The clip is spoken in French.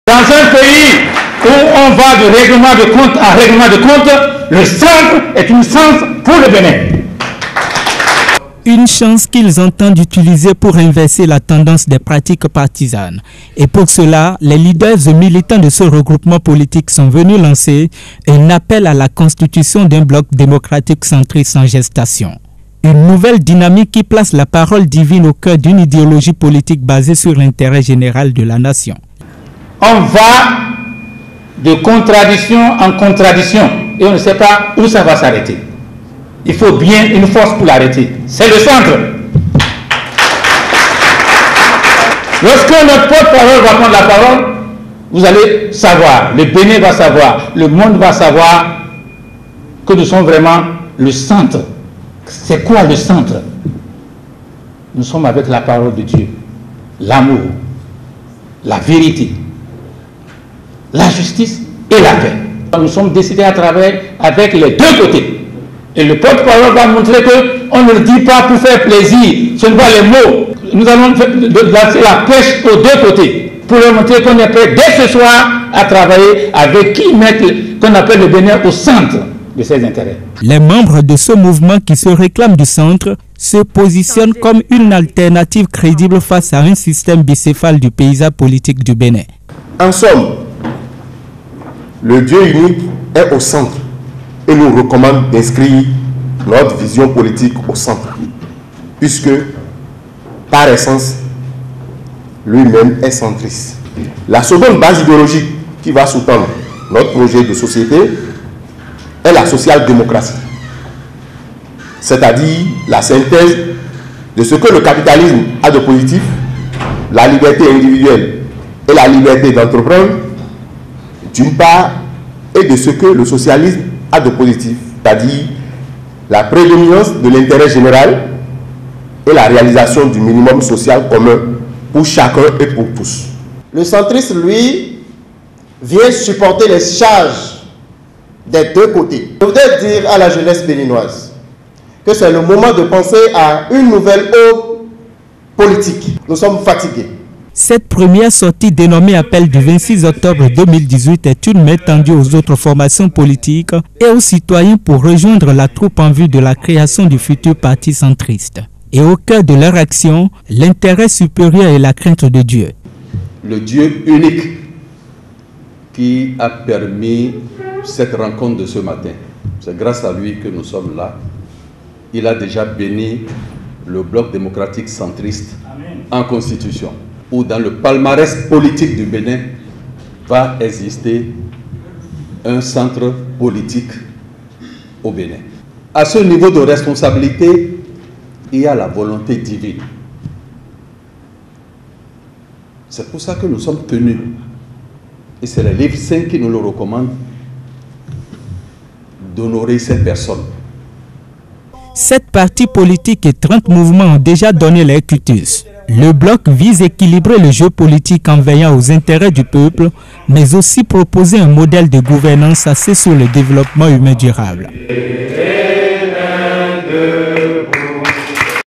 Dans un pays où on va de règlement de compte à règlement de compte, le centre est une chance pour le Bénin. Une chance qu'ils entendent utiliser pour inverser la tendance des pratiques partisanes. Et pour cela, les leaders et militants de ce regroupement politique sont venus lancer un appel à la constitution d'un bloc démocratique centriste en gestation. Une nouvelle dynamique qui place la parole divine au cœur d'une idéologie politique basée sur l'intérêt général de la nation. On va de contradiction en contradiction et on ne sait pas où ça va s'arrêter. Il faut bien une force pour l'arrêter. C'est le centre. Lorsque notre porte-parole va prendre la parole, vous allez savoir, le Bénin va savoir, le monde va savoir que nous sommes vraiment le centre. C'est quoi le centre? Nous sommes avec la parole de Dieu, l'amour, la vérité, la justice et la paix. Nous sommes décidés à travailler avec les deux côtés. Et le porte-parole va montrer qu'on ne le dit pas pour faire plaisir. Ce ne sont pas les mots. Nous allons lancer la pêche aux deux côtés pour leur montrer qu'on est prêt dès ce soir à travailler avec qui mettre qu'on appelle le Bénin au centre de ses intérêts. Les membres de ce mouvement qui se réclament du centre se positionnent comme une alternative crédible face à un système bicéphale du paysage politique du Bénin. En somme, le Dieu unique est au centre et nous recommande d'inscrire notre vision politique au centre, puisque, par essence, lui-même est centriste. La seconde base idéologique qui va sous-tendre notre projet de société est la social-démocratie, c'est-à-dire la synthèse de ce que le capitalisme a de positif, la liberté individuelle et la liberté d'entreprendre, d'une part, et de ce que le socialisme a de positif, c'est-à-dire la prédominance de l'intérêt général et la réalisation du minimum social commun pour chacun et pour tous. Le centriste, lui, vient supporter les charges des deux côtés. Je voudrais dire à la jeunesse béninoise que c'est le moment de penser à une nouvelle ère politique. Nous sommes fatigués. Cette première sortie dénommée Appel du 26 octobre 2018 est une main tendue aux autres formations politiques et aux citoyens pour rejoindre la troupe en vue de la création du futur parti centriste. Et au cœur de leur action, l'intérêt supérieur et la crainte de Dieu. Le Dieu unique qui a permis cette rencontre de ce matin, c'est grâce à lui que nous sommes là. Il a déjà béni le bloc démocratique centriste en constitution, où dans le palmarès politique du Bénin va exister un centre politique au Bénin. À ce niveau de responsabilité, il y a la volonté divine. C'est pour ça que nous sommes tenus, et c'est le livre saint qui nous le recommande, d'honorer ces personnes. 7 partis politiques et 30 mouvements ont déjà donné leur quitus. Le bloc vise à équilibrer le jeu politique en veillant aux intérêts du peuple, mais aussi proposer un modèle de gouvernance axé sur le développement humain durable.